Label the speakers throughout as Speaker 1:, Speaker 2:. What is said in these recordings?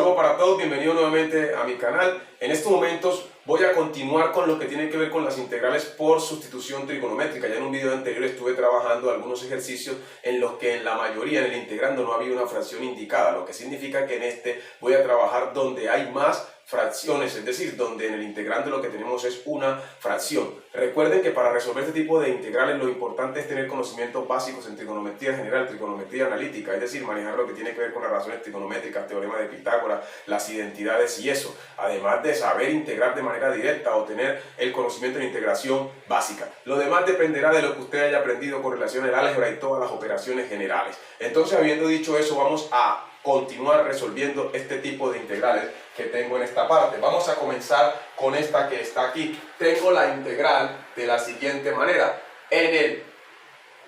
Speaker 1: Saludos para todos, bienvenidos nuevamente a mi canal. En estos momentos voy a continuar con lo que tiene que ver con las integrales por sustitución trigonométrica. Ya en un video anterior estuve trabajando algunos ejercicios en los que en la mayoría, en el integrando, no había una fracción indicada, lo que significa que en este voy a trabajar donde hay más fracciones, es decir, donde en el integrando lo que tenemos es una fracción. Recuerden que para resolver este tipo de integrales lo importante es tener conocimientos básicos en trigonometría general, trigonometría analítica, es decir, manejar lo que tiene que ver con las razones trigonométricas, teorema de Pitágoras, las identidades y eso, además de saber integrar de manera directa o tener el conocimiento de integración básica. Lo demás dependerá de lo que usted haya aprendido con relación al álgebra y todas las operaciones generales. Entonces, habiendo dicho eso, vamos a continuar resolviendo este tipo de integrales que tengo en esta parte. Vamos a comenzar con esta que está aquí. Tengo la integral de la siguiente manera. En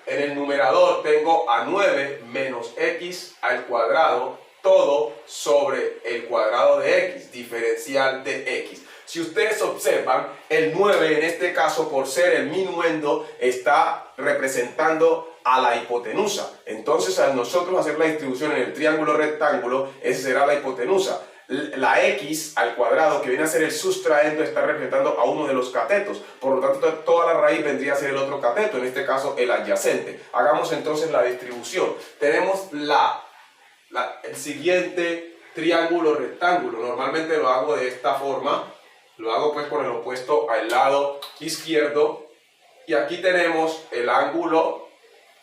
Speaker 1: el numerador tengo a 9 menos x al cuadrado, todo sobre el cuadrado de x, diferencial de x. Si ustedes observan, el 9 en este caso, por ser el minuendo, está representando a la hipotenusa. Entonces, al nosotros hacer la distribución en el triángulo rectángulo, esa será la hipotenusa. La x al cuadrado, que viene a ser el sustraendo, está representando a uno de los catetos. Por lo tanto, toda la raíz vendría a ser el otro cateto, en este caso el adyacente. Hagamos entonces la distribución. Tenemos el siguiente triángulo rectángulo. Normalmente lo hago de esta forma. Lo hago pues con el opuesto al lado izquierdo. Y aquí tenemos el ángulo.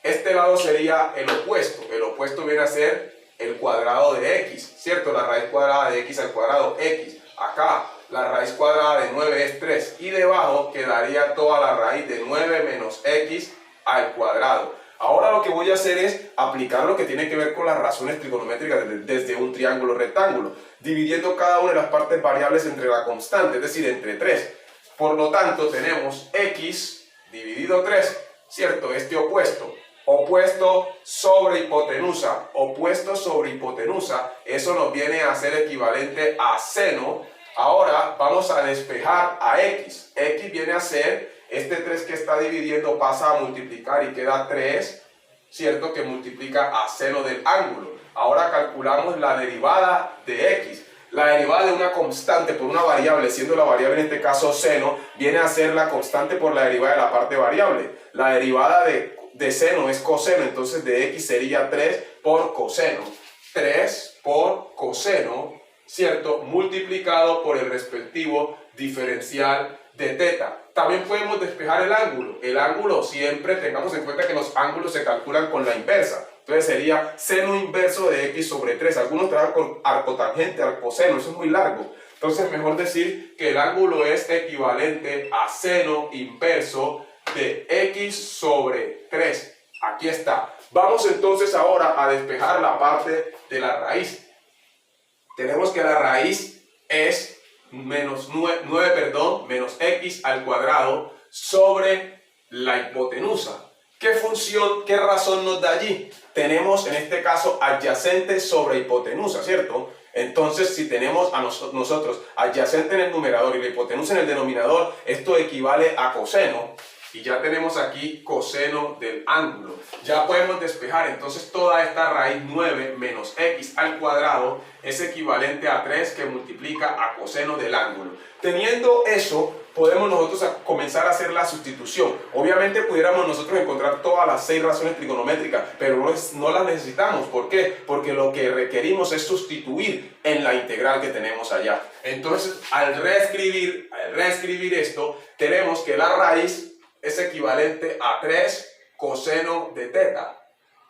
Speaker 1: Este lado sería el opuesto. El opuesto viene a ser el cuadrado de x, ¿cierto? La raíz cuadrada de x al cuadrado, x. Acá la raíz cuadrada de 9 es 3. Y debajo quedaría toda la raíz de 9 menos x al cuadrado. Ahora lo que voy a hacer es aplicar lo que tiene que ver con las razones trigonométricas desde un triángulo rectángulo, dividiendo cada una de las partes variables entre la constante, es decir, entre 3. Por lo tanto, tenemos x dividido 3, ¿cierto? Este opuesto. Opuesto sobre hipotenusa, opuesto sobre hipotenusa, eso nos viene a ser equivalente a seno. Ahora vamos a despejar a x. X viene a ser, este 3 que está dividiendo pasa a multiplicar y queda 3, ¿cierto? Que multiplica a seno del ángulo. Ahora calculamos la derivada de x. La derivada de una constante por una variable, siendo la variable en este caso seno, viene a ser la constante por la derivada de la parte variable. La derivada de seno es coseno, entonces de x sería 3 por coseno. 3 por coseno, ¿cierto? Multiplicado por el respectivo diferencial de teta. También podemos despejar el ángulo. El ángulo siempre, tengamos en cuenta que los ángulos se calculan con la inversa. Entonces sería seno inverso de x sobre 3. Algunos trabajan con arcotangente, arcoseno, eso es muy largo. Entonces mejor decir que el ángulo es equivalente a seno inverso de x sobre 3. Aquí está. Vamos entonces ahora a despejar la parte de la raíz. Tenemos que la raíz es menos x al cuadrado sobre la hipotenusa. ¿Qué función, qué razón nos da allí? Tenemos en este caso adyacente sobre hipotenusa, ¿cierto? Entonces, si tenemos a nosotros adyacente en el numerador y la hipotenusa en el denominador, esto equivale a coseno. Y ya tenemos aquí coseno del ángulo. Ya podemos despejar, entonces toda esta raíz 9 menos x al cuadrado es equivalente a 3 que multiplica a coseno del ángulo. Teniendo eso, podemos nosotros comenzar a hacer la sustitución. Obviamente pudiéramos nosotros encontrar todas las 6 razones trigonométricas, pero no las necesitamos. ¿Por qué? Porque lo que requerimos es sustituir en la integral que tenemos allá. Entonces, al reescribir esto, tenemos que la raíz es equivalente a 3 coseno de teta.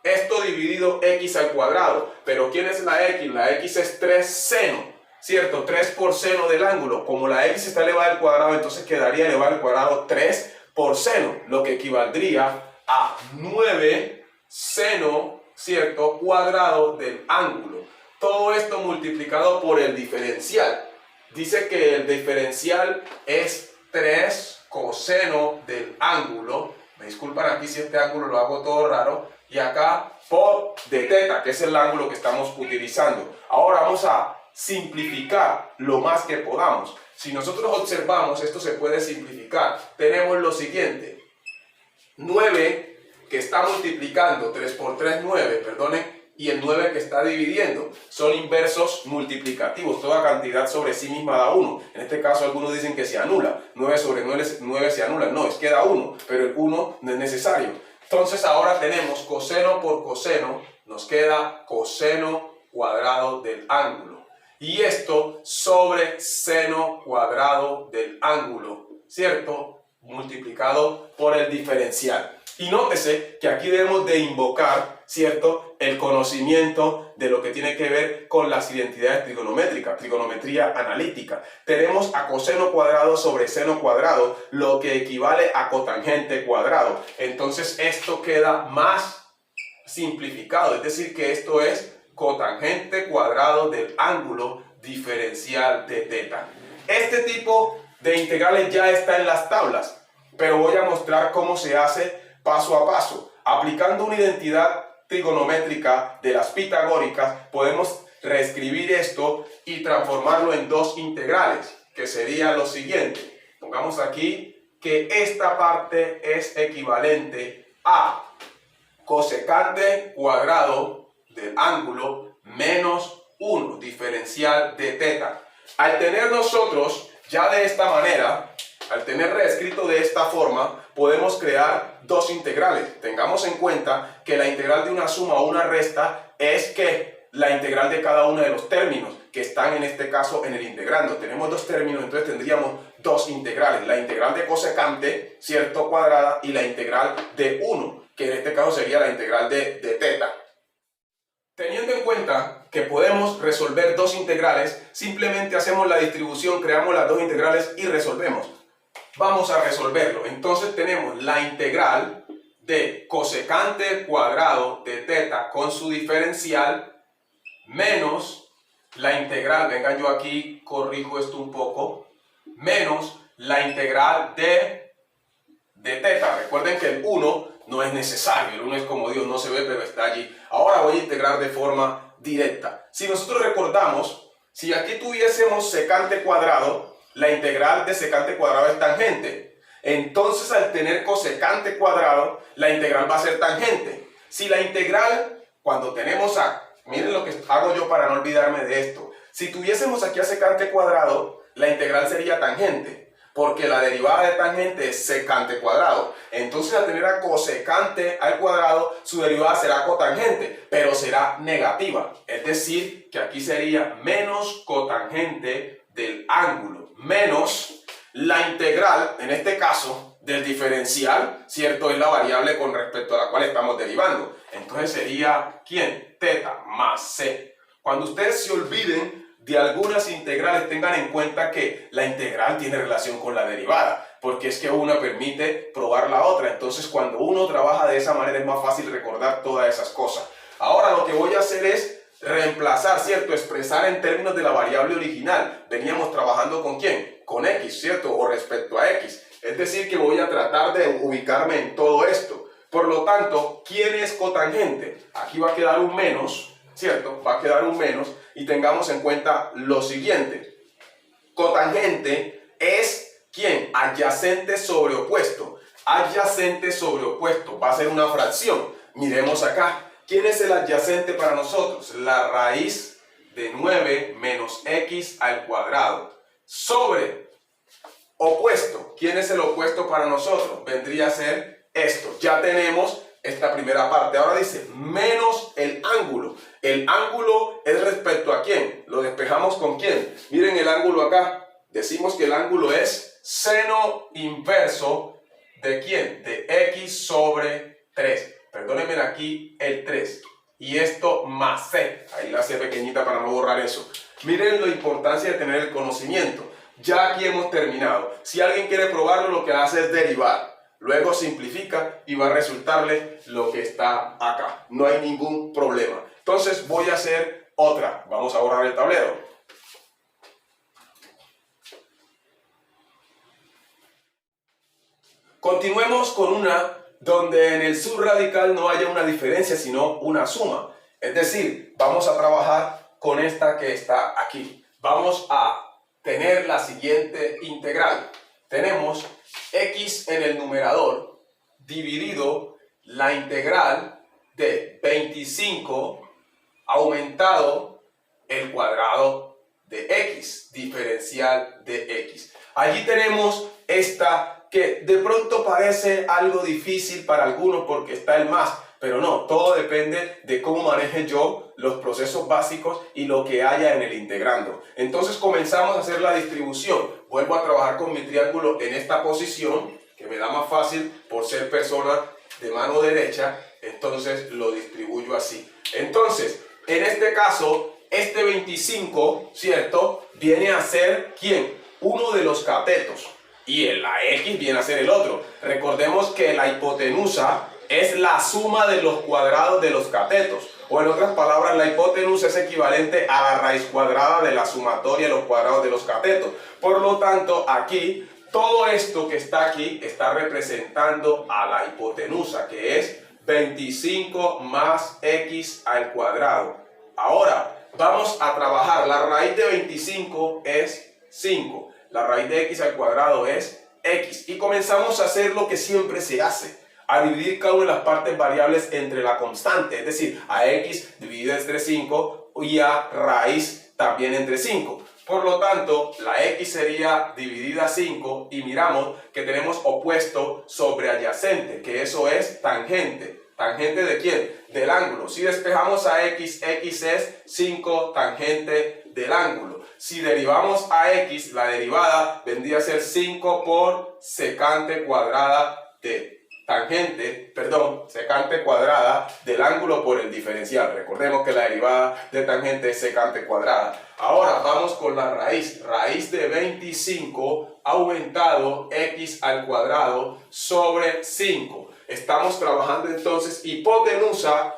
Speaker 1: Esto dividido x al cuadrado. Pero ¿quién es la x? La x es 3 seno, ¿cierto? 3 por seno del ángulo. Como la x está elevada al cuadrado, entonces quedaría elevada al cuadrado 3 por seno, lo que equivaldría a 9 seno, ¿cierto? Cuadrado del ángulo. Todo esto multiplicado por el diferencial. Dice que el diferencial es 3 coseno del ángulo. Me disculpan aquí si este ángulo lo hago todo raro. Y acá por de teta, que es el ángulo que estamos utilizando. Ahora vamos a simplificar lo más que podamos. Si nosotros observamos, esto se puede simplificar. Tenemos lo siguiente. 9, que está multiplicando, 3 por 3, 9, perdonen, y el 9 que está dividiendo. Son inversos multiplicativos. Toda cantidad sobre sí misma da 1. En este caso algunos dicen que se anula. 9 sobre 9 se anula. No, es que da 1, pero el 1 no es necesario. Entonces ahora tenemos coseno por coseno. Nos queda coseno cuadrado del ángulo. Y esto sobre seno cuadrado del ángulo, ¿cierto? Multiplicado por el diferencial. Y nótese que aquí debemos de invocar, ¿cierto?, el conocimiento de lo que tiene que ver con las identidades trigonométricas, trigonometría analítica. Tenemos a coseno cuadrado sobre seno cuadrado, lo que equivale a cotangente cuadrado. Entonces esto queda más simplificado, es decir, que esto es cotangente cuadrado del ángulo diferencial de teta. Este tipo de integrales ya está en las tablas, pero voy a mostrar cómo se hace paso a paso. Aplicando una identidad trigonométrica de las pitagóricas, podemos reescribir esto y transformarlo en dos integrales, que sería lo siguiente. Pongamos aquí que esta parte es equivalente a cosecante cuadrado del ángulo menos 1 diferencial de teta. Al tener nosotros ya de esta manera, al tener reescrito de esta forma, podemos crear dos integrales. Tengamos en cuenta que la integral de una suma o una resta es que la integral de cada uno de los términos que están en este caso en el integrando. Tenemos dos términos, entonces tendríamos dos integrales. La integral de cosecante, ¿cierto?, cuadrada, y la integral de 1, que en este caso sería la integral de teta. Teniendo en cuenta que podemos resolver dos integrales, simplemente hacemos la distribución, creamos las dos integrales y resolvemos. Vamos a resolverlo. Entonces tenemos la integral de cosecante cuadrado de teta con su diferencial menos la integral, venga, yo aquí corrijo esto un poco, menos la integral de teta. Recuerden que el 1 no es necesario, el 1 es como Dios, no se ve, pero está allí. Ahora voy a integrar de forma directa. Si nosotros recordamos, si aquí tuviésemos secante cuadrado, la integral de secante cuadrado es tangente. Entonces, al tener cosecante cuadrado, la integral va a ser tangente. Si la integral, cuando tenemos miren lo que hago yo para no olvidarme de esto. Si tuviésemos aquí a secante cuadrado, la integral sería tangente, porque la derivada de tangente es secante cuadrado. Entonces, al tener a cosecante al cuadrado, su derivada será cotangente, pero será negativa. Es decir, que aquí sería menos cotangente del ángulo, menos la integral, en este caso, del diferencial, ¿cierto? Es la variable con respecto a la cual estamos derivando. Entonces sería, ¿quién? Teta más c. Cuando ustedes se olviden de algunas integrales, tengan en cuenta que la integral tiene relación con la derivada, porque es que una permite probar la otra. Entonces, cuando uno trabaja de esa manera es más fácil recordar todas esas cosas. Ahora lo que voy a hacer es reemplazar, ¿cierto? Expresar en términos de la variable original. Veníamos trabajando ¿con quién? Con x, ¿cierto? O respecto a x. Es decir, que voy a tratar de ubicarme en todo esto. Por lo tanto, ¿quién es cotangente? Aquí va a quedar un menos, ¿cierto? Va a quedar un menos, y tengamos en cuenta lo siguiente. Cotangente es ¿quién? Adyacente sobre opuesto. Adyacente sobre opuesto. Va a ser una fracción. Miremos acá. ¿Quién es el adyacente para nosotros? La raíz de 9 menos x al cuadrado. Sobre opuesto. ¿Quién es el opuesto para nosotros? Vendría a ser esto. Ya tenemos esta primera parte. Ahora dice menos el ángulo. El ángulo es respecto a quién. Lo despejamos con quién. Miren el ángulo acá. Decimos que el ángulo es seno inverso de quién. De x sobre 3. Perdónenme aquí el 3. Y esto más c. Ahí la c pequeñita para no borrar eso. Miren la importancia de tener el conocimiento. Ya aquí hemos terminado. Si alguien quiere probarlo, lo que hace es derivar. Luego simplifica y va a resultarle lo que está acá. No hay ningún problema. Entonces voy a hacer otra. Vamos a borrar el tablero. Continuemos con una donde en el subradical no haya una diferencia, sino una suma. Es decir, vamos a trabajar con esta que está aquí. Vamos a tener la siguiente integral. Tenemos x en el numerador dividido la integral de 25 aumentado el cuadrado de x, diferencial de x. Allí tenemos esta que de pronto parece algo difícil para algunos porque está el más, pero no, todo depende de cómo maneje yo los procesos básicos y lo que haya en el integrando. Entonces comenzamos a hacer la distribución. Vuelvo a trabajar con mi triángulo en esta posición, que me da más fácil por ser persona de mano derecha, entonces lo distribuyo así. Entonces, en este caso, este 25, ¿cierto? Viene a ser, ¿quién? Uno de los catetos. Y la X viene a ser el otro. Recordemos que la hipotenusa es la suma de los cuadrados de los catetos. O en otras palabras, la hipotenusa es equivalente a la raíz cuadrada de la sumatoria de los cuadrados de los catetos. Por lo tanto, aquí, todo esto que está aquí está representando a la hipotenusa, que es 25 más x al cuadrado. Ahora, vamos a trabajar. La raíz de 25 es 5. La raíz de x al cuadrado es x. Y comenzamos a hacer lo que siempre se hace, a dividir cada una de las partes variables entre la constante, es decir, a x dividido entre 5 y a raíz también entre 5. Por lo tanto, la x sería dividida 5 y miramos que tenemos opuesto sobre adyacente, que eso es tangente. ¿Tangente de quién? Del ángulo. Si despejamos a x, x es 5 tangente del ángulo. Si derivamos a x, la derivada vendría a ser 5 por secante cuadrada de secante cuadrada del ángulo por el diferencial. Recordemos que la derivada de tangente es secante cuadrada. Ahora vamos con la raíz. Raíz de 25 aumentado x al cuadrado sobre 5. Estamos trabajando entonces hipotenusa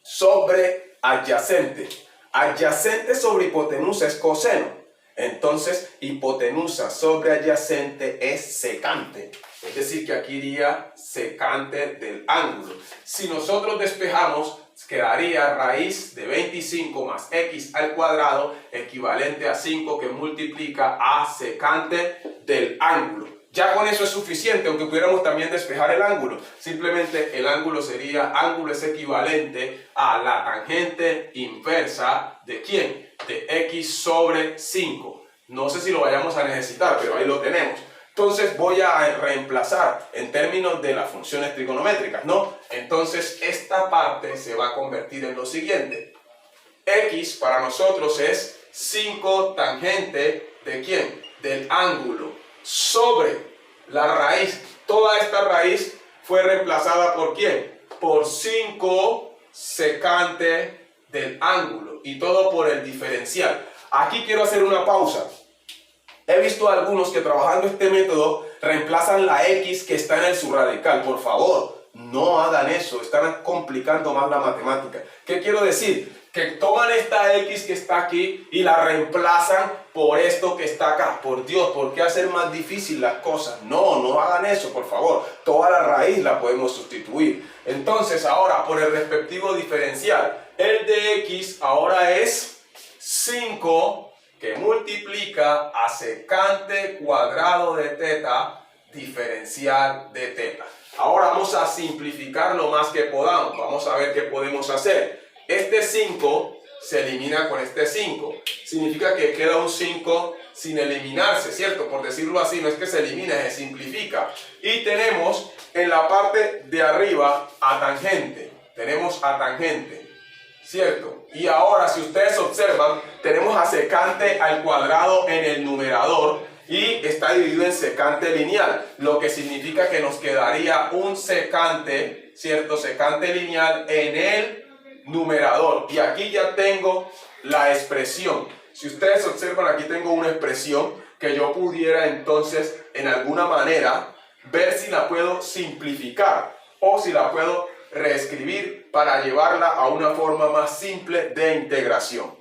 Speaker 1: sobre adyacente. Adyacente sobre hipotenusa es coseno. Entonces, hipotenusa sobre adyacente es secante. Es decir, que aquí iría secante del ángulo. Si nosotros despejamos, quedaría raíz de 25 más x al cuadrado, equivalente a 5 que multiplica a secante del ángulo. Ya con eso es suficiente, aunque pudiéramos también despejar el ángulo. Simplemente el ángulo sería, ángulo es equivalente a la tangente inversa ¿de quién? De x sobre 5. No sé si lo vayamos a necesitar, pero ahí lo tenemos. Entonces voy a reemplazar en términos de las funciones trigonométricas, ¿no? Entonces esta parte se va a convertir en lo siguiente. X para nosotros es 5 tangente ¿de quién? Del ángulo sobre la raíz. Toda esta raíz fue reemplazada ¿por quién? Por 5 secante del ángulo y todo por el diferencial. Aquí quiero hacer una pausa. He visto a algunos que trabajando este método reemplazan la x que está en el subradical. Por favor, no hagan eso, están complicando más la matemática. ¿Qué quiero decir? Que toman esta x que está aquí y la reemplazan por esto que está acá. Por Dios, ¿por qué hacer más difícil las cosas? No, no hagan eso, por favor. Toda la raíz la podemos sustituir. Entonces, ahora, por el respectivo diferencial, el de x ahora es 5 que multiplica a secante cuadrado de teta diferencial de teta. Ahora vamos a simplificar lo más que podamos. Vamos a ver qué podemos hacer. Este 5 se elimina con este 5. Significa que queda un 5 sin eliminarse, ¿cierto? Por decirlo así, no es que se elimine, se simplifica. Y tenemos en la parte de arriba a tangente. Tenemos a tangente, ¿cierto? Y ahora, si ustedes observan, tenemos a secante al cuadrado en el numerador y está dividido en secante lineal, lo que significa que nos quedaría un secante, ¿cierto? Secante lineal en el numerador. Y aquí ya tengo la expresión. Si ustedes observan, aquí tengo una expresión que yo pudiera entonces, en alguna manera, ver si la puedo simplificar o si la puedo reescribir para llevarla a una forma más simple de integración.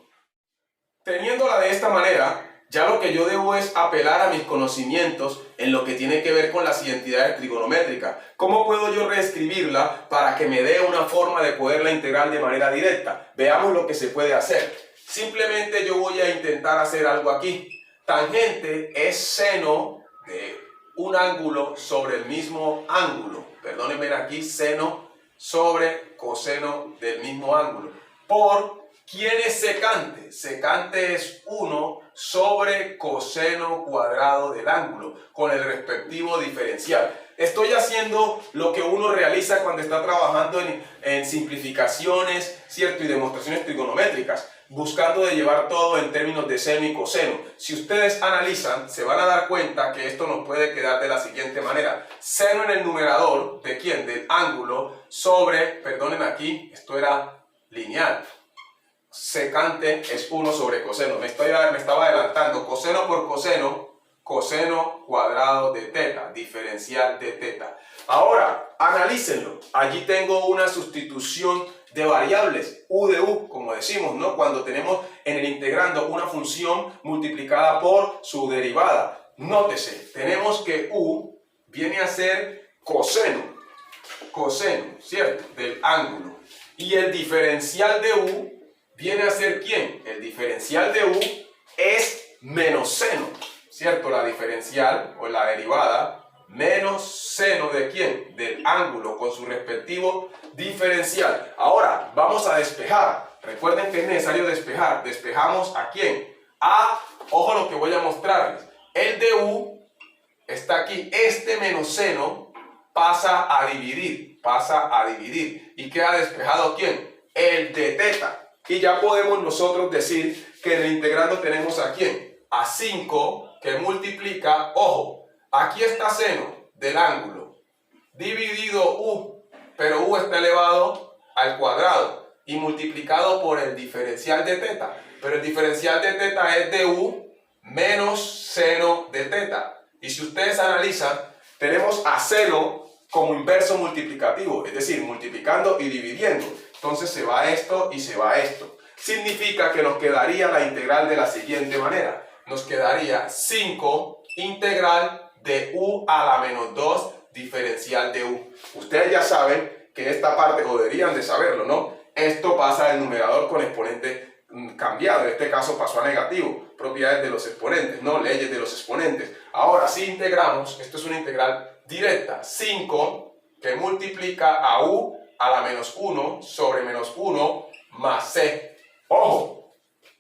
Speaker 1: Teniéndola de esta manera, ya lo que yo debo es apelar a mis conocimientos en lo que tiene que ver con las identidades trigonométricas. ¿Cómo puedo yo reescribirla para que me dé una forma de poderla integrar de manera directa? Veamos lo que se puede hacer. Simplemente yo voy a intentar hacer algo aquí. Tangente es seno de un ángulo sobre el mismo ángulo. Perdónenme aquí, seno sobre coseno del mismo ángulo. por ¿quién es secante? Secante es 1 sobre coseno cuadrado del ángulo con el respectivo diferencial. Estoy haciendo lo que uno realiza cuando está trabajando en simplificaciones, ¿cierto? Y demostraciones trigonométricas, buscando de llevar todo en términos de seno y coseno. Si ustedes analizan, se van a dar cuenta que esto nos puede quedar de la siguiente manera. Seno en el numerador, ¿de quién? Del ángulo, sobre, perdonen aquí, esto era lineal. Secante es 1 sobre coseno. Me estaba adelantando. Coseno por coseno, coseno cuadrado de teta, diferencial de teta. Ahora, analícenlo. Allí tengo una sustitución de variables, u de u, como decimos, ¿no? Cuando tenemos en el integrando una función multiplicada por su derivada. Nótese, tenemos que u viene a ser coseno, ¿cierto? Del ángulo. Y el diferencial de u viene a ser ¿quién? El diferencial de u es menos seno, ¿cierto? La diferencial o la derivada menos seno ¿de quién? Del ángulo con su respectivo diferencial. Ahora vamos a despejar. Recuerden que es necesario despejar. ¿Despejamos a quién? Ojo lo que voy a mostrarles. El de u está aquí. Este menos seno pasa a dividir. ¿Y queda despejado quién? El de teta. Y ya podemos nosotros decir que en el integrando tenemos a quién? A 5 que multiplica, ojo, aquí está seno del ángulo, dividido u, pero u está elevado al cuadrado y multiplicado por el diferencial de teta. Pero el diferencial de teta es de u menos seno de teta. Y si ustedes analizan, tenemos a seno como inverso multiplicativo, es decir, multiplicando y dividiendo. Entonces se va esto y se va esto. Significa que nos quedaría la integral de la siguiente manera. Nos quedaría 5 integral de u a la menos 2 diferencial de u. Ustedes ya saben que esta parte, o deberían de saberlo, ¿no? Esto pasa del numerador con exponente cambiado. En este caso pasó a negativo. Propiedades de los exponentes, ¿no? Leyes de los exponentes. Ahora, si integramos, esto es una integral directa. 5 que multiplica a u a la menos 1 sobre menos 1 más c. Ojo,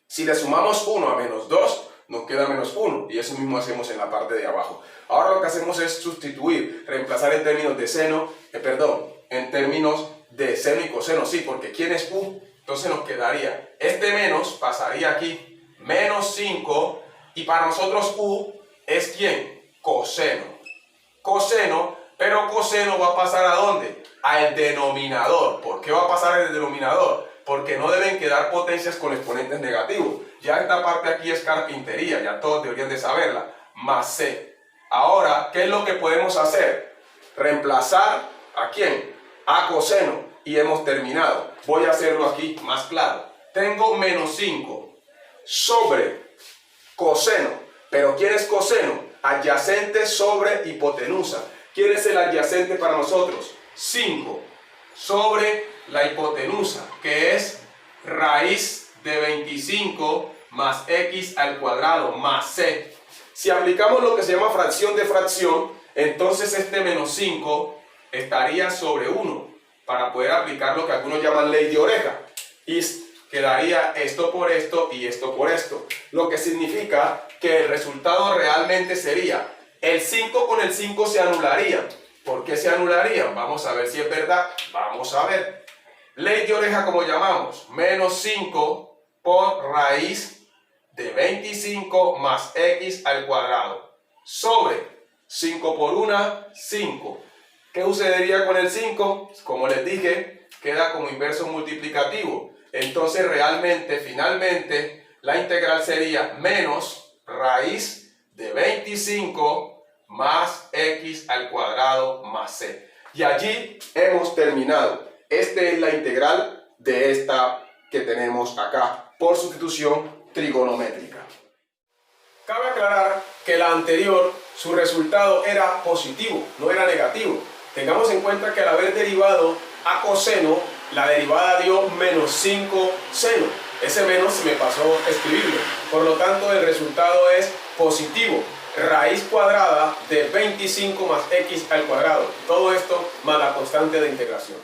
Speaker 1: si le sumamos 1 a menos 2, nos queda menos 1. Y eso mismo hacemos en la parte de abajo. Ahora lo que hacemos es sustituir, reemplazar en términos de seno, en términos de seno y coseno. Sí, porque ¿quién es u? Entonces nos quedaría, este menos pasaría aquí, menos 5. Y para nosotros u es ¿quién? Coseno. Coseno, pero coseno va a pasar ¿a dónde? Al denominador. ¿Por qué va a pasar al denominador? Porque no deben quedar potencias con exponentes negativos. Ya esta parte aquí es carpintería, ya todos deberían de saberla. Más c. Ahora, ¿qué es lo que podemos hacer? Reemplazar ¿a quién? A coseno. Y hemos terminado. Voy a hacerlo aquí más claro. Tengo menos 5 sobre coseno. ¿Pero quién es coseno? Adyacente sobre hipotenusa. ¿Quién es el adyacente para nosotros? 5 sobre la hipotenusa, que es raíz de 25 más x al cuadrado más c. Si aplicamos lo que se llama fracción de fracción, entonces este menos 5 estaría sobre 1, para poder aplicar lo que algunos llaman ley de oreja. Y quedaría esto por esto y esto por esto. Lo que significa que el resultado realmente sería, el 5 con el 5 se anularía. ¿Por qué se anularían? Vamos a ver si es verdad. Vamos a ver. Ley de oreja, como llamamos, menos 5 por raíz de 25 más x al cuadrado. Sobre 5 por 1, 5. ¿Qué sucedería con el 5? Como les dije, queda como inverso multiplicativo. Entonces realmente, finalmente, la integral sería menos raíz de 25 más x al cuadrado más c. Y allí hemos terminado. Esta es la integral de esta que tenemos acá, por sustitución trigonométrica. Cabe aclarar que la anterior, su resultado era positivo, no era negativo. Tengamos en cuenta que al haber derivado a coseno, la derivada dio menos 5 seno. Ese menos se me pasó a escribirlo. Por lo tanto, el resultado es positivo. Raíz cuadrada de 25 más x al cuadrado. Todo esto más la constante de integración.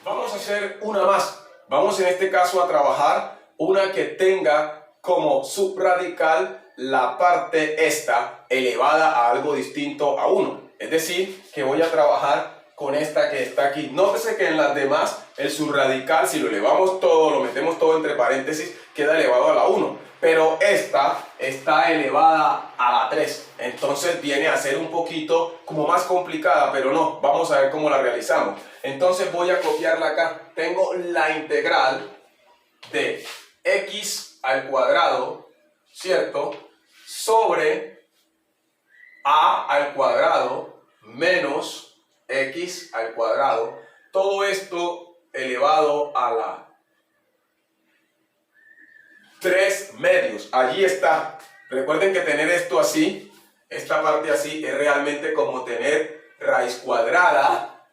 Speaker 1: Vamos a hacer una más. Vamos en este caso a trabajar una que tenga como subradical la parte esta elevada a algo distinto a 1. Es decir, que voy a trabajar con esta que está aquí. Nótese que en las demás el subradical, si lo elevamos todo, lo metemos todo entre paréntesis, queda elevado a la 1. Pero esta está elevada a la 3. Entonces viene a ser un poquito como más complicada, pero no, vamos a ver cómo la realizamos. Entonces voy a copiarla acá. Tengo la integral de x al cuadrado, ¿cierto? Sobre a al cuadrado menos x al cuadrado. Todo esto elevado a la 3 medios. Allí está. Recuerden que tener esto así, esta parte así, es realmente como tener raíz cuadrada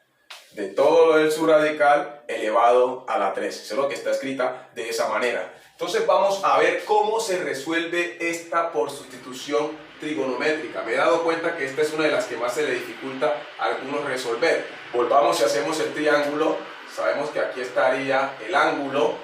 Speaker 1: de todo lo del subradical elevado a la 3. Eso es lo que está escrita de esa manera. Entonces vamos a ver cómo se resuelve esta por sustitución trigonométrica. Me he dado cuenta que esta es una de las que más se le dificulta a algunos resolver. Volvamos y hacemos el triángulo. Sabemos que aquí estaría el ángulo.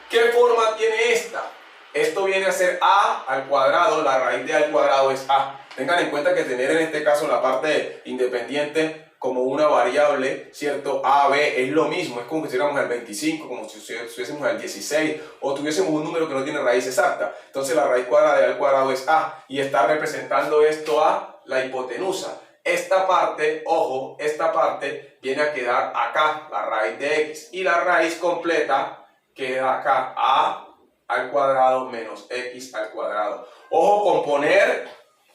Speaker 1: ¿Qué forma tiene esta? Esto viene a ser a al cuadrado, la raíz de a al cuadrado es a. Tengan en cuenta que tener en este caso la parte independiente como una variable, ¿cierto? A, B es lo mismo, es como si estuviéramos al 25, como si estuviésemos al 16, o tuviésemos un número que no tiene raíz exacta. Entonces la raíz cuadrada de a al cuadrado es a, y está representando esto a la hipotenusa. Esta parte, ojo, esta parte viene a quedar acá, la raíz de x, y la raíz completa queda acá, a al cuadrado menos x al cuadrado. Ojo con poner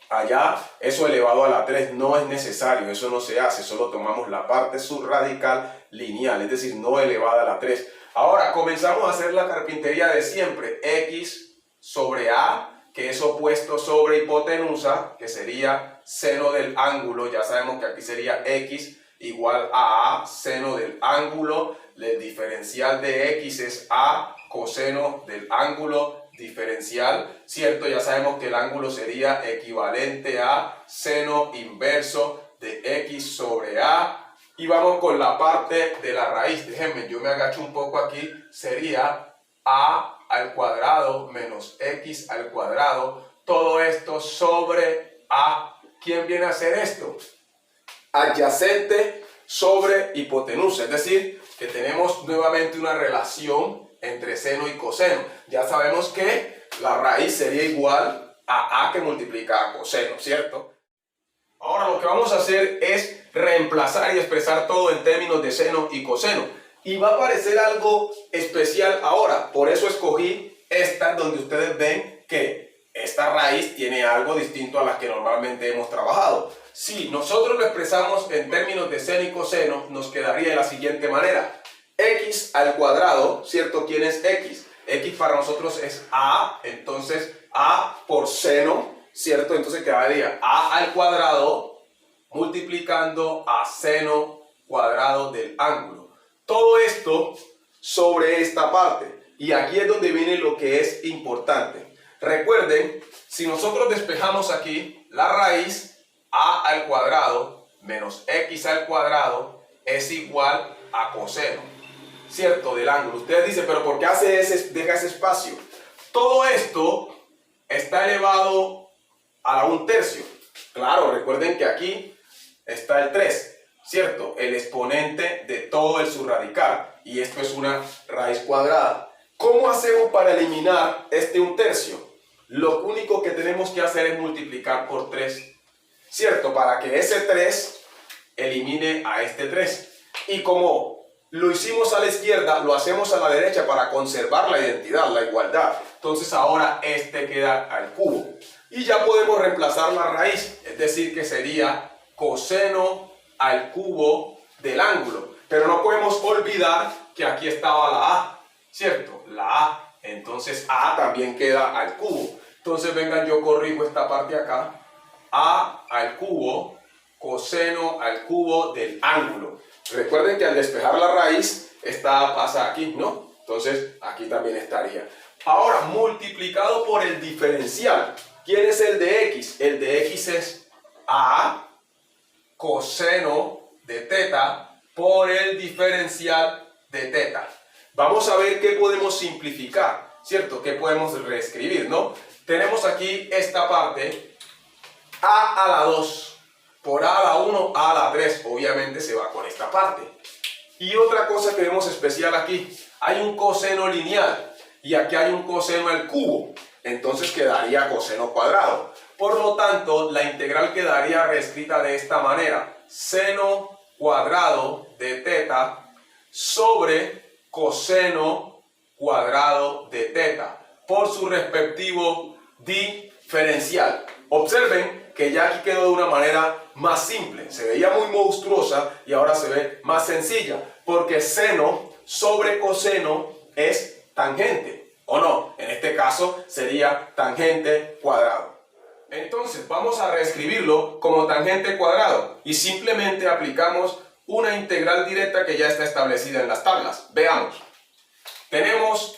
Speaker 1: allá eso elevado a la 3, no es necesario, eso no se hace, solo tomamos la parte subradical lineal, es decir, no elevada a la 3. Ahora comenzamos a hacer la carpintería de siempre, x sobre a, que es opuesto sobre hipotenusa, que sería seno del ángulo, ya sabemos que aquí sería x igual a seno del ángulo, el diferencial de x es a coseno del ángulo diferencial, ¿cierto? Ya sabemos que el ángulo sería equivalente a seno inverso de x sobre a. Y vamos con la parte de la raíz. Déjenme, yo me agacho un poco aquí. Sería a al cuadrado menos x al cuadrado. Todo esto sobre a. ¿Quién viene a hacer esto? Adyacente sobre hipotenusa. Es decir, que tenemos nuevamente una relación entre seno y coseno. Ya sabemos que la raíz sería igual a que multiplica a coseno, ¿cierto? Ahora lo que vamos a hacer es reemplazar y expresar todo en términos de seno y coseno. Y va a aparecer algo especial ahora. Por eso escogí esta, donde ustedes ven que esta raíz tiene algo distinto a las que normalmente hemos trabajado. Si nosotros lo expresamos en términos de seno y coseno, nos quedaría de la siguiente manera. X al cuadrado, ¿cierto? ¿Quién es x? X para nosotros es a, entonces a por seno, ¿cierto? Entonces quedaría a al cuadrado multiplicando a seno cuadrado del ángulo. Todo esto sobre esta parte. Y aquí es donde viene lo que es importante. Recuerden, si nosotros despejamos aquí la raíz, a al cuadrado menos x al cuadrado es igual a coseno, ¿cierto? Del ángulo. Ustedes dicen, pero ¿por qué deja ese espacio? Todo esto está elevado a la 1/3. Claro, recuerden que aquí está el 3, ¿cierto? El exponente de todo el subradical. Y esto es una raíz cuadrada. ¿Cómo hacemos para eliminar este 1/3? Lo único que tenemos que hacer es multiplicar por 3, ¿cierto? Para que ese 3 elimine a este 3. Y como lo hicimos a la izquierda, lo hacemos a la derecha para conservar la identidad, la igualdad. Entonces ahora este queda al cubo. Y ya podemos reemplazar la raíz, es decir, que sería coseno al cubo del ángulo. Pero no podemos olvidar que aquí estaba la a, ¿cierto? La a. Entonces a también queda al cubo. Entonces vengan, yo corrijo esta parte acá. A al cubo, coseno al cubo del ángulo. Recuerden que al despejar la raíz, esta pasa aquí, ¿no? Entonces aquí también estaría. Ahora, multiplicado por el diferencial. ¿Quién es el de x? El de x es a coseno de teta por el diferencial de teta. vamos a ver qué podemos simplificar, ¿cierto? ¿Qué podemos reescribir, no? Tenemos aquí esta parte, a la 2, por a la 1, a la 3, obviamente se va con esta parte. Y otra cosa que vemos especial aquí, hay un coseno lineal y aquí hay un coseno al cubo, entonces quedaría coseno cuadrado. Por lo tanto, la integral quedaría reescrita de esta manera, seno cuadrado de teta sobre coseno cuadrado de teta por su respectivo diferencial. Observen que ya aquí quedó de una manera más simple, se veía muy monstruosa y ahora se ve más sencilla, porque seno sobre coseno es tangente, ¿o no? En este caso sería tangente cuadrado. Entonces vamos a reescribirlo como tangente cuadrado y simplemente aplicamos una integral directa que ya está establecida en las tablas. Veamos. Tenemos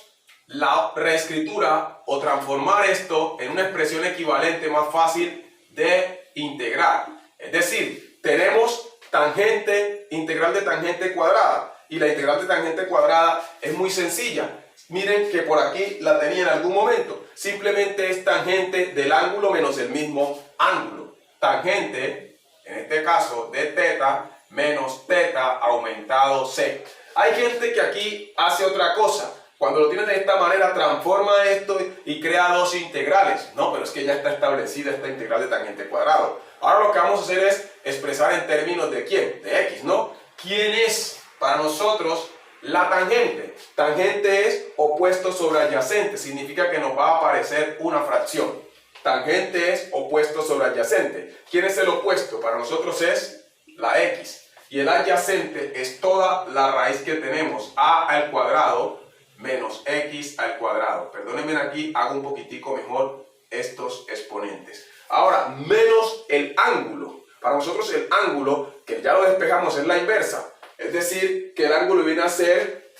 Speaker 1: la reescritura o transformar esto en una expresión equivalente más fácil de integrar. Es decir, tenemos tangente, integral de tangente cuadrada, y la integral de tangente cuadrada es muy sencilla. Miren que por aquí la tenía en algún momento. Simplemente es tangente del ángulo menos el mismo ángulo. Tangente, en este caso, de teta menos teta aumentado c. Hay gente que aquí hace otra cosa. Cuando lo tienes de esta manera, transforma esto y crea dos integrales. No, pero es que ya está establecida esta integral de tangente cuadrado. Ahora lo que vamos a hacer es expresar en términos de ¿quién? De x, ¿no? ¿Quién es para nosotros la tangente? Tangente es opuesto sobre adyacente. Significa que nos va a aparecer una fracción. Tangente es opuesto sobre adyacente. ¿Quién es el opuesto? Para nosotros es la x. Y el adyacente es toda la raíz que tenemos, a al cuadrado menos x al cuadrado. Perdónenme, aquí hago un poquitico mejor estos exponentes. Ahora, menos el ángulo. Para nosotros el ángulo, que ya lo despejamos, es la inversa. Es decir, que el ángulo viene a ser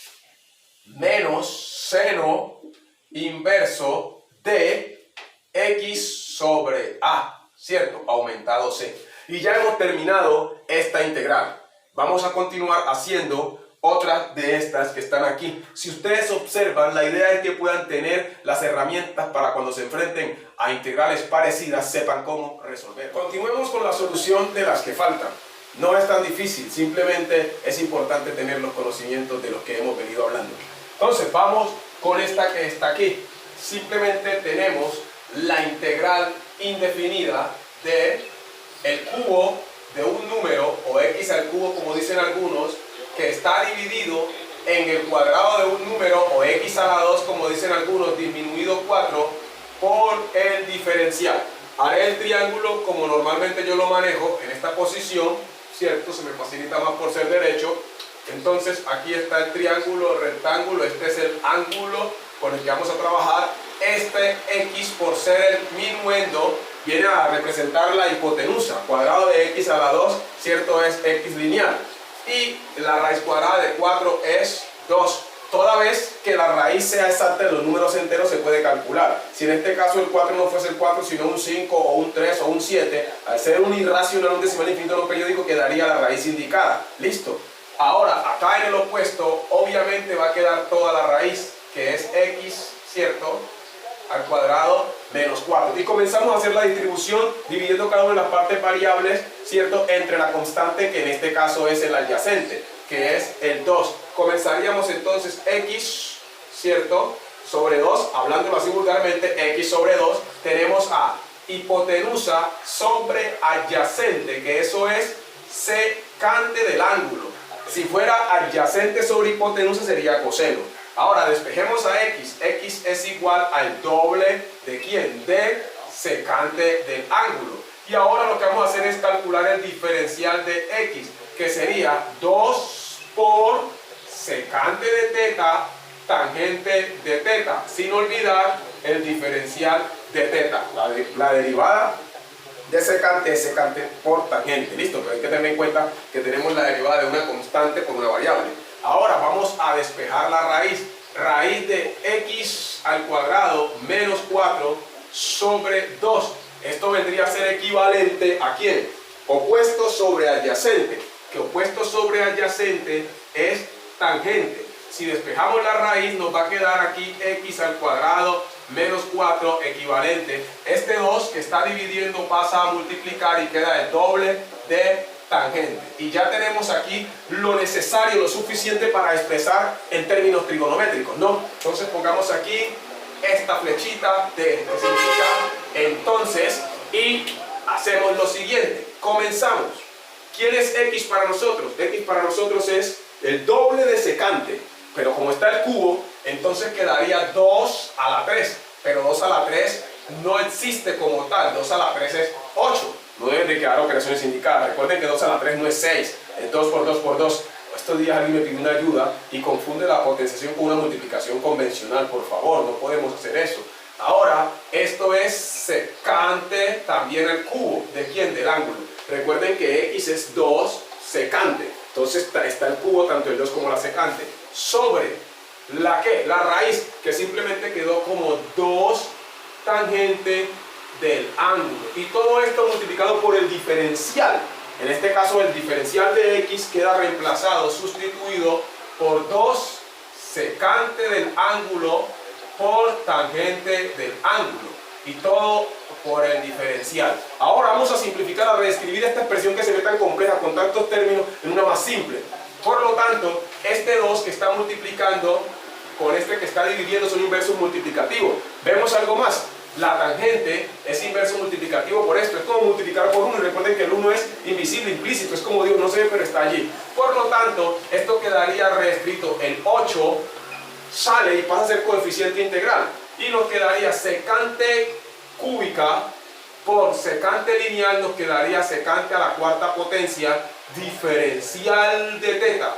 Speaker 1: menos seno inverso de x sobre a, ¿cierto? Aumentado c. Y ya hemos terminado esta integral. Vamos a continuar haciendo otras de estas que están aquí. Si ustedes observan, la idea es que puedan tener las herramientas para cuando se enfrenten a integrales parecidas, sepan cómo resolver. Continuemos con la solución de las que faltan. No es tan difícil, simplemente es importante tener los conocimientos de los que hemos venido hablando. Entonces vamos con esta que está aquí. Simplemente tenemos la integral indefinida de el cubo de un número, o x al cubo como dicen algunos, que está dividido en el cuadrado de un número, o x a la 2 como dicen algunos, disminuido 4 por el diferencial. Haré el triángulo como normalmente yo lo manejo en esta posición, ¿cierto? Se me facilita más por ser derecho. Entonces aquí está el triángulo rectángulo, este es el ángulo con el que vamos a trabajar. Este x, por ser el minuendo, viene a representar la hipotenusa. Cuadrado de x a la 2, ¿cierto? Es x lineal. Y la raíz cuadrada de 4 es 2. Toda vez que la raíz sea exacta de los números enteros se puede calcular. Si en este caso el 4 no fuese el 4, sino un 5 o un 3 o un 7, al ser un irracional, un decimal infinito no periódico, quedaría la raíz indicada. Listo. Ahora, acá en el opuesto, obviamente va a quedar toda la raíz, que es x, ¿cierto?, al cuadrado menos 4. Y comenzamos a hacer la distribución dividiendo cada una de las partes variables, ¿cierto?, entre la constante, que en este caso es el adyacente, que es el 2. Comenzaríamos entonces x, ¿cierto?, sobre 2, hablándolo así vulgarmente, x sobre 2, tenemos a hipotenusa sobre adyacente, que eso es secante del ángulo. Si fuera adyacente sobre hipotenusa sería coseno. Ahora despejemos a x. X es igual al doble de ¿quién? De secante del ángulo. Y ahora lo que vamos a hacer es calcular el diferencial de x, que sería 2 por secante de teta tangente de teta, sin olvidar el diferencial de teta. La derivada de secante es secante por tangente. Listo, pero hay que tener en cuenta que tenemos la derivada de una constante por una variable. Ahora vamos a despejar la raíz. Raíz de x al cuadrado menos 4 sobre 2. Esto vendría a ser equivalente a ¿quién? Opuesto sobre adyacente. Que opuesto sobre adyacente es tangente. Si despejamos la raíz, nos va a quedar aquí x al cuadrado menos 4 equivalente. Este 2 que está dividiendo pasa a multiplicar y queda el doble de tangente. Y ya tenemos aquí lo necesario, lo suficiente para expresar en términos trigonométricos, ¿no? Entonces pongamos aquí esta flechita que significa entonces, y hacemos lo siguiente. Comenzamos. ¿Quién es x para nosotros? X para nosotros es el doble de secante, pero como está el cubo, entonces quedaría 2 a la 3, pero 2 a la 3 no existe como tal, 2 a la 3 es 8, no deben de quedar operaciones indicadas. Recuerden que 2 a la 3 no es 6, es 2 por 2 por 2. Estos días alguien me pidió una ayuda y confunde la potenciación con una multiplicación convencional. Por favor, no podemos hacer eso. Ahora, esto es secante también el cubo. ¿De quién? Del ángulo. Recuerden que x es 2 secante. Entonces está el cubo, tanto el 2 como la secante. Sobre la ¿qué? La raíz, que simplemente quedó como 2 tangente del ángulo. Y todo esto multiplicado por el diferencial. En este caso el diferencial de x queda reemplazado, sustituido por 2 secante del ángulo por tangente del ángulo. Y todo por el diferencial. Ahora vamos a simplificar, a reescribir esta expresión que se ve tan compleja con tantos términos en una más simple. Por lo tanto, este 2 que está multiplicando con este que está dividiendo son inversos multiplicativos. Vemos algo más. La tangente es inverso multiplicativo por esto. Es como multiplicar por 1. Y recuerden que el 1 es invisible, implícito. Es como Dios, no se ve, pero está allí. Por lo tanto, esto quedaría reescrito. El 8 sale y pasa a ser coeficiente integral. Y nos quedaría secante cúbica por secante lineal. Nos quedaría secante a la cuarta potencia diferencial de teta.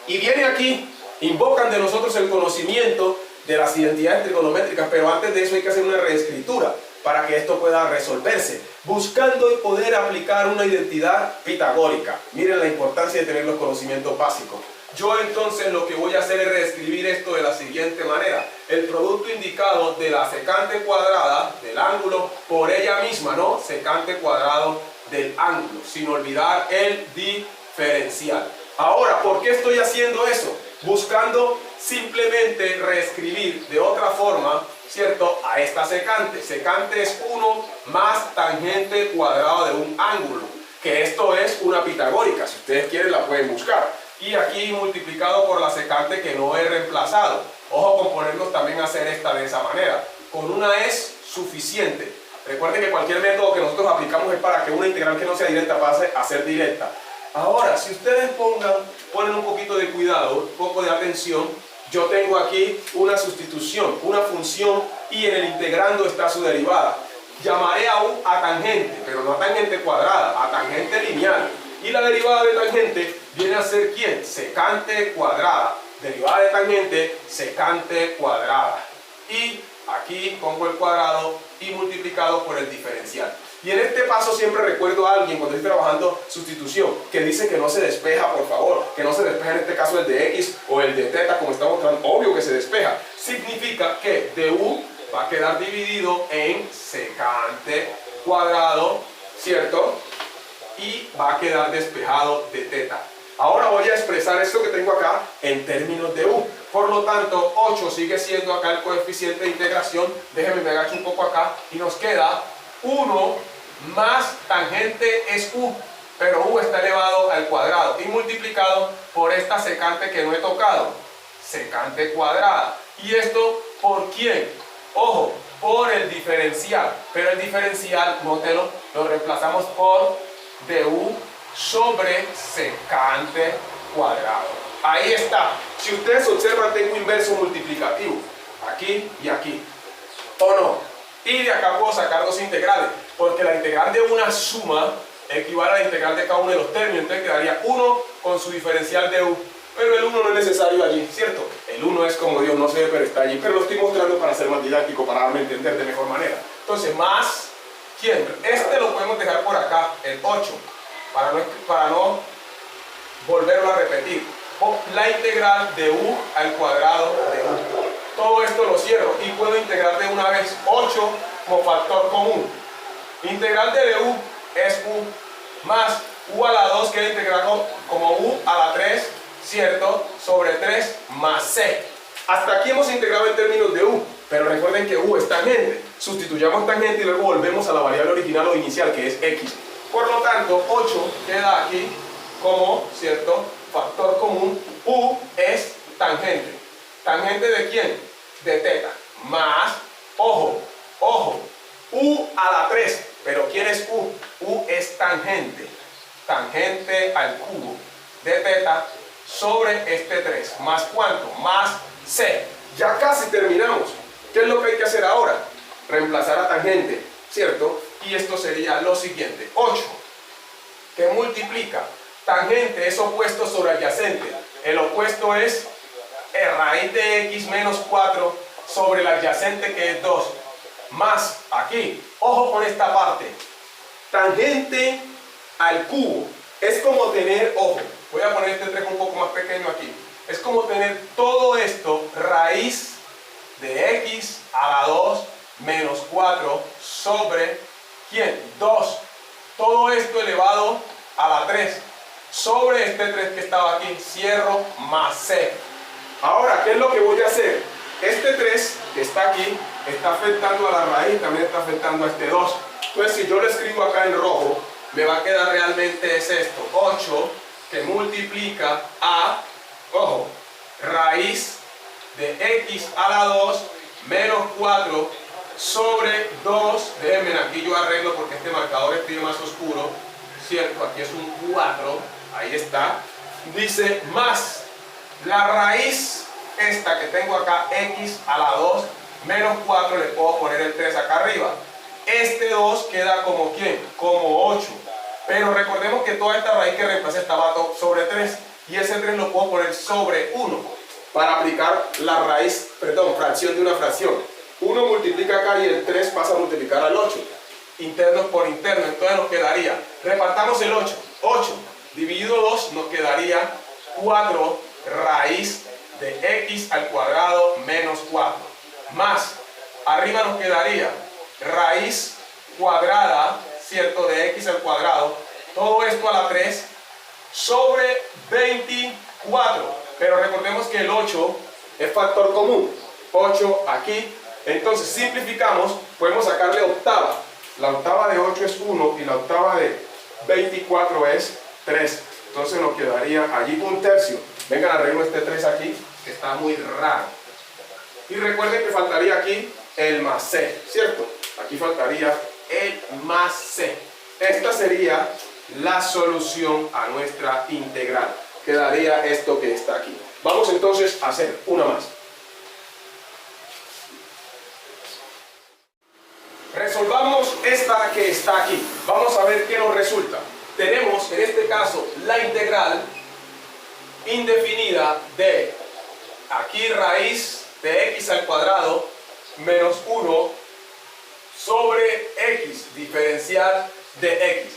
Speaker 1: Y viene aquí, invocan de nosotros el conocimiento de las identidades trigonométricas, pero antes de eso hay que hacer una reescritura para que esto pueda resolverse, buscando poder aplicar una identidad pitagórica. Miren la importancia de tener los conocimientos básicos. Yo entonces lo que voy a hacer es reescribir esto de la siguiente manera. El producto indicado de la secante cuadrada del ángulo por ella misma, ¿no? Secante cuadrado del ángulo, sin olvidar el diferencial. Ahora, ¿por qué estoy haciendo eso? Buscando simplemente reescribir de otra forma, ¿cierto?, a esta secante. Secante es 1 más tangente cuadrado de un ángulo, que esto es una pitagórica. Si ustedes quieren la pueden buscar. Y aquí multiplicado por la secante que no he reemplazado. Ojo con ponernos también a hacer esta de esa manera. Con una es suficiente. Recuerden que cualquier método que nosotros aplicamos es para que una integral que no sea directa pase a ser directa. Ahora, si ustedes ponen un poquito de cuidado, un poco de atención, yo tengo aquí una sustitución, una función, y en el integrando está su derivada. Llamaré a u a tangente, pero no a tangente cuadrada, a tangente lineal. Y la derivada de tangente viene a ser ¿quién? Secante cuadrada. Derivada de tangente, secante cuadrada. Y aquí pongo el cuadrado y multiplicado por el diferencial. Y en este paso siempre recuerdo a alguien cuando estoy trabajando sustitución que dice que no se despeja, por favor, que no se despeja en este caso el de x o el de teta como está mostrando. Obvio que se despeja. Significa que du va a quedar dividido en secante cuadrado, ¿cierto? Y va a quedar despejado de teta. Ahora voy a expresar esto que tengo acá en términos de u. Por lo tanto, 8 sigue siendo acá el coeficiente de integración. Déjenme me agacho un poco acá y nos queda 1 más tangente es u, pero u está elevado al cuadrado y multiplicado por esta secante que no he tocado, secante cuadrada. ¿Y esto por quién? Ojo, por el diferencial, pero el diferencial, nótelo, lo reemplazamos por du sobre secante cuadrado. Ahí está. Si ustedes observan, tengo inverso multiplicativo aquí y aquí, ¿o no? Y de acá puedo sacar dos integrales, porque la integral de una suma equivale a la integral de cada uno de los términos. Entonces quedaría 1 con su diferencial de u. Pero el 1 no es necesario allí, ¿cierto? El 1 es como Dios, no se ve, pero está allí. Pero lo estoy mostrando para ser más didáctico, para darme a entender de mejor manera. Entonces, más, ¿quién? Este lo podemos dejar por acá, el 8, para no volverlo a repetir. O la integral de u al cuadrado de u. Todo esto lo cierro y puedo integrar de una vez 8 como factor común. Integral de du es u más u a la 2 queda integrado como u a la 3 ¿cierto? Sobre 3 más c. Hasta aquí hemos integrado en términos de u, pero recuerden que u es tangente. Sustituyamos tangente y luego volvemos a la variable original o inicial, que es x. Por lo tanto, 8 queda aquí como, ¿cierto?, factor común. U es tangente. ¿Tangente de quién? De teta. Más, ojo, u a la 3. ¿Pero quién es u? U es tangente. Tangente al cubo de teta sobre este 3. ¿Más cuánto? Más c. Ya casi terminamos. ¿Qué es lo que hay que hacer ahora? Reemplazar a tangente, ¿cierto? Y esto sería lo siguiente. 8, que multiplica. Tangente es opuesto sobre adyacente. El opuesto es raíz de x menos 4 sobre el adyacente, que es 2. Más aquí, ojo con esta parte. Tangente al cubo. Es como tener, ojo, voy a poner este 3 un poco más pequeño aquí. Es como tener todo esto raíz de x a la 2 menos 4 sobre, ¿quién? 2. Todo esto elevado a la 3 sobre este 3 que estaba aquí. Cierro más c. Ahora, ¿qué es lo que voy a hacer? Este 3 que está aquí está afectando a la raíz, también está afectando a este 2. Entonces, si yo lo escribo acá en rojo, me va a quedar realmente es esto. 8 que multiplica a, ojo, raíz de x a la 2 menos 4 sobre 2. Déjenme aquí, yo arreglo porque este marcador escribe más oscuro, ¿cierto? Aquí es un 4, ahí está. Dice más la raíz esta que tengo acá, x a la 2 menos 4, le puedo poner el 3 acá arriba. Este 2 queda como ¿quién? Como 8. Pero recordemos que toda esta raíz que reemplacé estaba sobre 3. Y ese 3 lo puedo poner sobre 1. Para aplicar la raíz, perdón, fracción de una fracción. 1 multiplica acá y el 3 pasa a multiplicar al 8. Interno por interno. Entonces nos quedaría, repartamos el 8. 8 dividido 2 nos quedaría 4 raíz de x al cuadrado menos 4. Más, arriba nos quedaría raíz cuadrada, ¿cierto?, de x al cuadrado, todo esto a la 3 sobre 24. Pero recordemos que el 8 es factor común. 8 aquí. Entonces simplificamos, podemos sacarle octava. La octava de 8 es 1 y la octava de 24 es 3. Entonces nos quedaría allí un tercio. Vengan, arreglo este 3 aquí, que está muy raro. Y recuerden que faltaría aquí el más c, ¿cierto? Aquí faltaría el más c. Esta sería la solución a nuestra integral. Quedaría esto que está aquí. Vamos entonces a hacer una más. Resolvamos esta que está aquí. Vamos a ver qué nos resulta. Tenemos en este caso la integral indefinida de aquí raíz de x al cuadrado menos 1 sobre x, diferencial de x.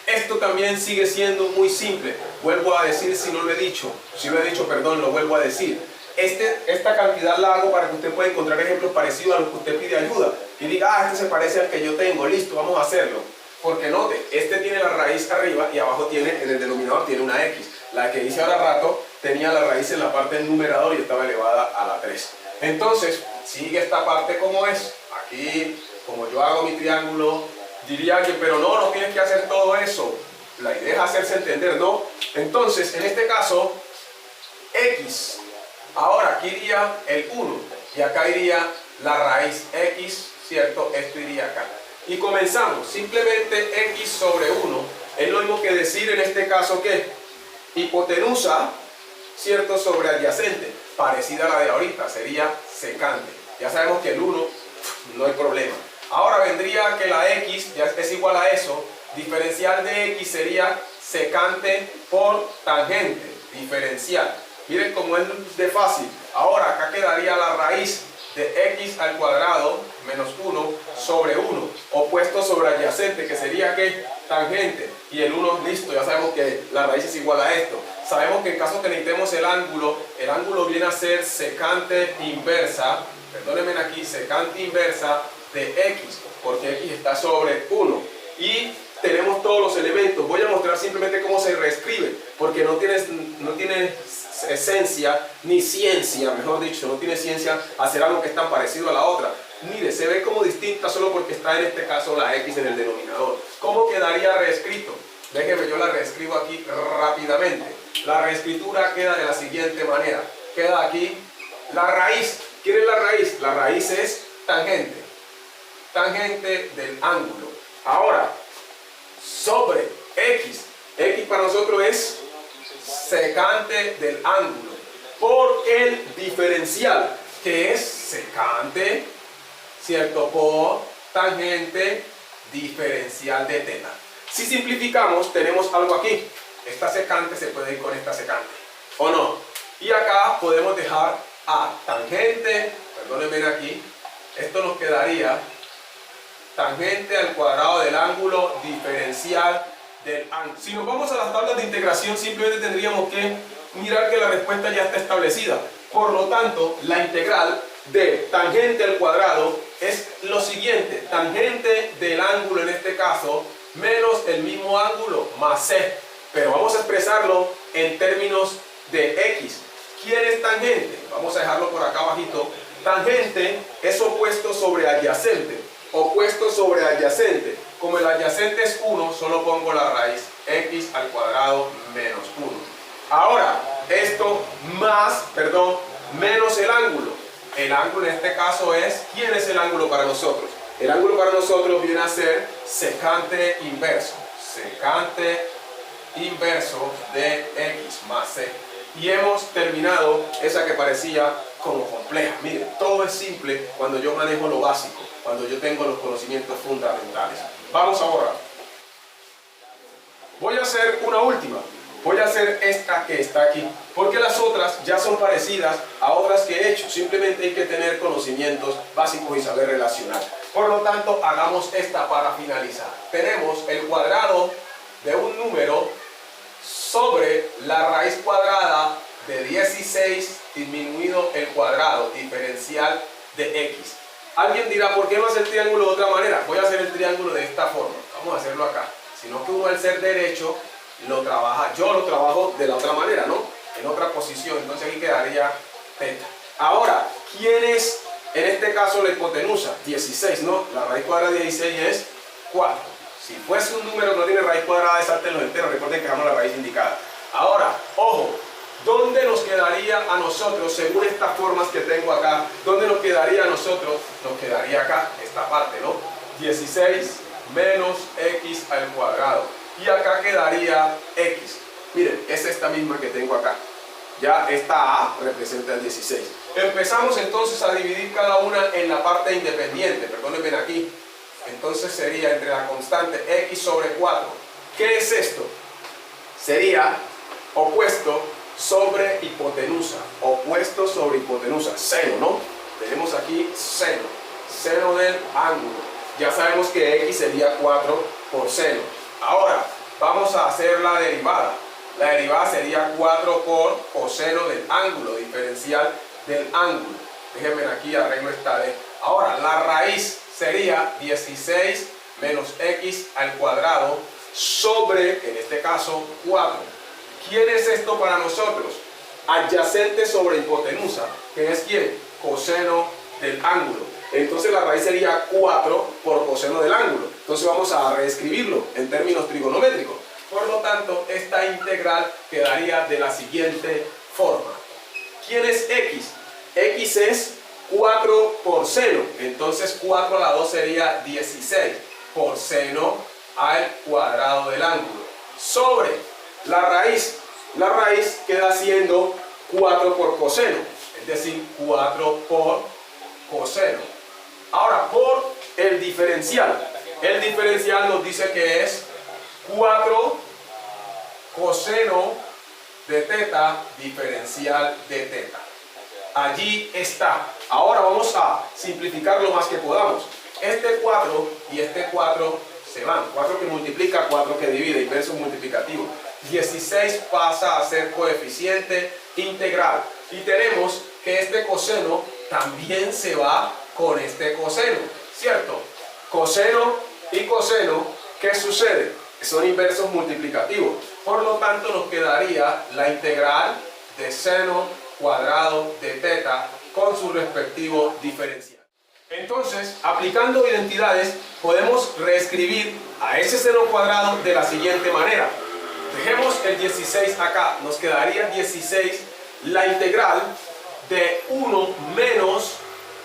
Speaker 1: Esto también sigue siendo muy simple. Vuelvo a decir, si no lo he dicho, si lo he dicho, perdón, lo vuelvo a decir. Esta cantidad la hago para que usted pueda encontrar ejemplos parecidos a los que usted pide ayuda. Y diga, ah, este se parece al que yo tengo, listo, vamos a hacerlo. Porque note, este tiene la raíz arriba y abajo tiene, en el denominador tiene una x. La que hice ahora rato tenía la raíz en la parte del numerador y estaba elevada a la 3. Entonces, sigue esta parte como es. Aquí, como yo hago mi triángulo, diría alguien, pero no tienes que hacer todo eso. La idea es hacerse entender, ¿no? Entonces, en este caso, x. Ahora, aquí iría el 1 y acá iría la raíz x, ¿cierto? Esto iría acá. Y comenzamos. Simplemente x sobre 1 es lo mismo que decir en este caso que hipotenusa, ¿cierto?, sobre adyacente, parecida a la de ahorita, sería secante. Ya sabemos que el 1 no hay problema. Ahora vendría que la x ya es igual a eso. Diferencial de x sería secante por tangente, diferencial. Miren cómo es de fácil. Ahora acá quedaría la raíz de x al cuadrado menos 1 sobre 1, opuesto sobre adyacente, que sería que tangente, y el 1, listo, ya sabemos que la raíz es igual a esto. Sabemos que en caso que necesitemos el ángulo viene a ser secante inversa, perdónenme aquí, secante inversa de x, porque x está sobre 1. Y tenemos todos los elementos. Voy a mostrar simplemente cómo se reescribe, porque no tiene esencia ni ciencia, mejor dicho, no tiene ciencia hacer algo que es tan parecido a la otra. Mire, se ve como distinta solo porque está en este caso la X en el denominador. ¿Cómo quedaría reescrito? Déjeme, yo la reescribo aquí rápidamente. La reescritura queda de la siguiente manera. Queda aquí la raíz. ¿Quién es la raíz? La raíz es tangente. Tangente del ángulo. Ahora, sobre X. X para nosotros es secante del ángulo. Por el diferencial, que es secante, ¿cierto? Por tangente diferencial de teta. Si simplificamos, tenemos algo aquí. Esta secante se puede ir con esta secante, ¿o no? Y acá podemos dejar a tangente, perdónenme aquí, esto nos quedaría tangente al cuadrado del ángulo diferencial del ángulo. Si nos vamos a las tablas de integración, simplemente tendríamos que mirar que la respuesta ya está establecida. Por lo tanto, la integral de tangente al cuadrado es lo siguiente: tangente del ángulo en este caso menos el mismo ángulo más c. Pero vamos a expresarlo en términos de x. ¿Quién es tangente? Vamos a dejarlo por acá abajito. Tangente es opuesto sobre adyacente. Opuesto sobre adyacente. Como el adyacente es 1, solo pongo la raíz x al cuadrado menos 1. Ahora, esto menos el ángulo. El ángulo en este caso es, ¿quién es el ángulo para nosotros? El ángulo para nosotros viene a ser secante inverso. Secante inverso de x más c. Y hemos terminado esa que parecía como compleja. Miren, todo es simple cuando yo manejo lo básico, cuando yo tengo los conocimientos fundamentales. Vamos a borrar. Voy a hacer una última. Voy a hacer esta que está aquí, porque las otras ya son parecidas a otras que he hecho. Simplemente hay que tener conocimientos básicos y saber relacionar. Por lo tanto, hagamos esta para finalizar. Tenemos el cuadrado de un número sobre la raíz cuadrada de 16 disminuido el cuadrado diferencial de x. Alguien dirá, ¿por qué no hacer el triángulo de otra manera? Voy a hacer el triángulo de esta forma. Vamos a hacerlo acá. Sino que uno, al ser derecho, yo lo trabajo de la otra manera, ¿no? En otra posición. Entonces aquí quedaría θ. Ahora, ¿quién es en este caso la hipotenusa? 16, ¿no? La raíz cuadrada de 16 es 4. Si fuese un número que no tiene raíz cuadrada, salten los enteros. Recuerden que dejamos la raíz indicada. Ahora, ojo, ¿dónde nos quedaría a nosotros, según estas formas que tengo acá? ¿Dónde nos quedaría a nosotros? Nos quedaría acá, esta parte, ¿no? 16 menos x al cuadrado. Y acá quedaría x. Miren, es esta misma que tengo acá. Ya esta A representa el 16. Empezamos entonces a dividir cada una en la parte independiente. Perdónenme aquí. Entonces sería entre la constante x sobre 4. ¿Qué es esto? Sería opuesto sobre hipotenusa. Opuesto sobre hipotenusa. Seno, ¿no? Tenemos aquí seno. Seno del ángulo. Ya sabemos que x sería 4 por seno. Ahora, vamos a hacer la derivada. La derivada sería 4 por coseno del ángulo, diferencial del ángulo. Déjenme aquí, arreglo esta D. Ahora, la raíz sería 16 menos x al cuadrado sobre, en este caso, 4. ¿Quién es esto para nosotros? Adyacente sobre hipotenusa, que es ¿quién? Coseno del ángulo. Entonces la raíz sería 4 por coseno del ángulo. Entonces vamos a reescribirlo en términos trigonométricos. Por lo tanto, esta integral quedaría de la siguiente forma. ¿Quién es x? X es 4 por seno. Entonces 4 a la 2 sería 16 por seno al cuadrado del ángulo. Sobre la raíz. La raíz queda siendo 4 por coseno. Es decir, 4 por coseno. Ahora, por el diferencial. El diferencial nos dice que es 4 coseno de teta diferencial de teta. Allí está. Ahora vamos a simplificar lo más que podamos. Este 4 y este 4 se van. 4 que multiplica, 4 que divide, inverso multiplicativo. 16 pasa a ser coeficiente integral. Y tenemos que este coseno también se va con este coseno, ¿cierto? Coseno y coseno, ¿qué sucede? Son inversos multiplicativos. Por lo tanto, nos quedaría la integral de seno cuadrado de teta con su respectivo diferencial. Entonces, aplicando identidades, podemos reescribir a ese seno cuadrado de la siguiente manera. Dejemos el 16 acá, nos quedaría 16 la integral de 1 menos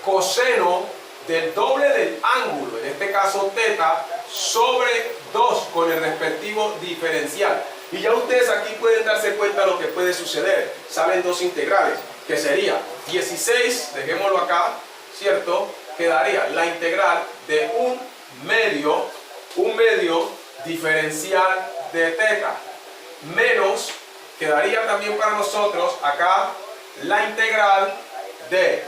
Speaker 1: coseno del doble del ángulo, en este caso teta, sobre 2 con el respectivo diferencial. Y ya ustedes aquí pueden darse cuenta de lo que puede suceder. Salen dos integrales, que sería 16, dejémoslo acá, ¿cierto? Quedaría la integral de un medio diferencial de teta, menos, quedaría también para nosotros acá la integral de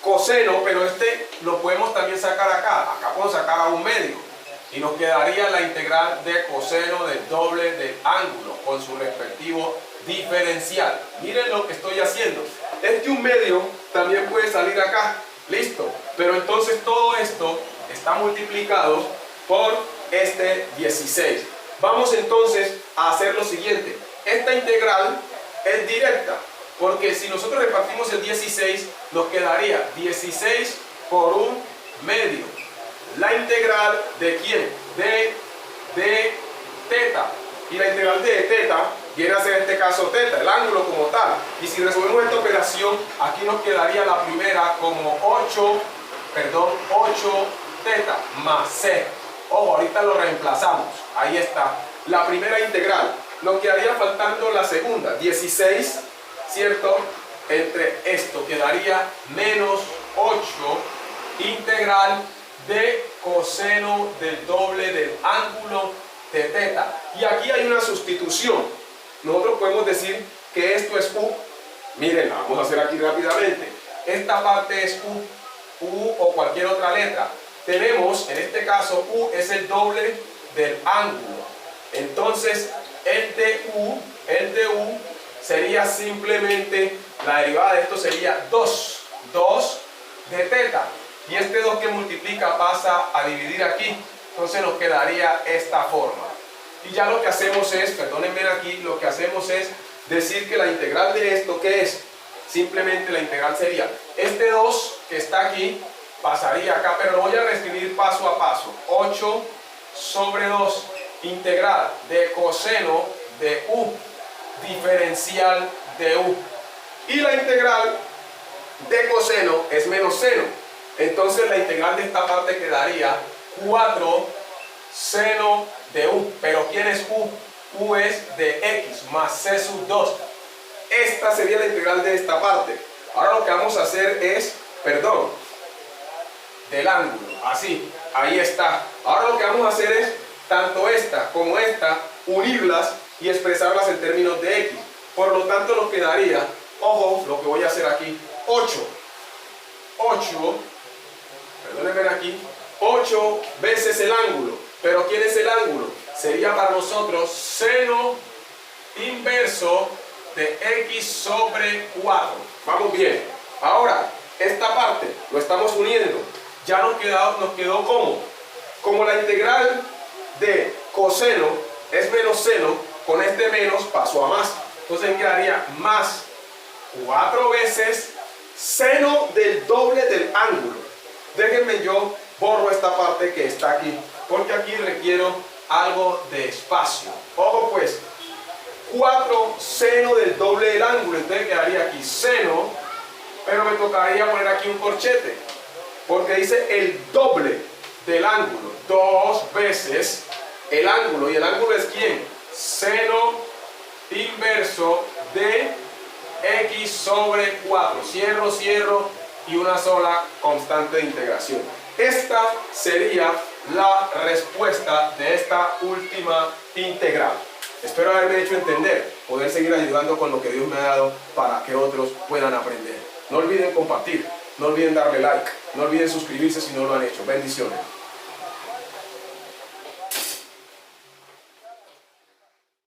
Speaker 1: coseno, pero este lo podemos también sacar acá podemos sacar a un medio, y nos quedaría la integral de coseno del doble del ángulo con su respectivo diferencial. Miren lo que estoy haciendo. Este un medio también puede salir acá, listo, pero entonces todo esto está multiplicado por este 16. Vamos entonces a hacer lo siguiente. Esta integral es directa, porque si nosotros repartimos el 16, nos quedaría 16 por un medio. La integral de ¿quién? De teta. Y la integral de teta viene a ser en este caso teta, el ángulo como tal. Y si resolvemos esta operación, aquí nos quedaría la primera como 8 teta más c. Ojo, ahorita lo reemplazamos. Ahí está. La primera integral. Nos quedaría faltando la segunda, 16, ¿cierto? Entre esto quedaría menos 8 integral de coseno del doble del ángulo de teta. Y aquí hay una sustitución. Nosotros podemos decir que esto es u. Miren, la vamos a hacer aquí rápidamente. Esta parte es u o cualquier otra letra. Tenemos, en este caso, u es el doble del ángulo. Entonces, el de u sería simplemente, la derivada de esto sería 2 de teta. Y este 2 que multiplica pasa a dividir aquí. Entonces nos quedaría esta forma. Y ya lo que hacemos es, perdónenme aquí, lo que hacemos es decir que la integral de esto, ¿qué es? Simplemente la integral sería, este 2 que está aquí, pasaría acá, pero lo voy a reescribir paso a paso. 8 sobre 2, integral de coseno de u, diferencial de u. Y la integral de coseno es menos seno. Entonces la integral de esta parte quedaría 4 seno de u. Pero ¿quién es u? U es de x más c sub 2. Esta sería la integral de esta parte. Ahora lo que vamos a hacer es, del ángulo. Así, ahí está. Ahora lo que vamos a hacer es, tanto esta como esta, unirlas y expresarlas en términos de x. Por lo tanto nos quedaría, ojo, lo que voy a hacer aquí, 8, perdónenme aquí, 8 veces el ángulo. Pero ¿quién es el ángulo? Sería para nosotros seno inverso de x sobre 4. Vamos bien. Ahora, esta parte lo estamos uniendo. Ya nos quedó como la integral de coseno es menos seno, con este menos paso a más. Entonces quedaría más 4 veces seno del doble del ángulo. Déjenme yo borro esta parte que está aquí, porque aquí requiero algo de espacio. Ojo pues, 4 seno del doble del ángulo. Entonces quedaría aquí seno, pero me tocaría poner aquí un corchete, porque dice el doble del ángulo, 2 veces el ángulo. ¿Y el ángulo es quién? Seno inverso de x sobre 4. Cierro y una sola constante de integración. Esta sería la respuesta de esta última integral. Espero haberme hecho entender, poder seguir ayudando con lo que Dios me ha dado para que otros puedan aprender. No olviden compartir, no olviden darle like, no olviden suscribirse si no lo han hecho. Bendiciones.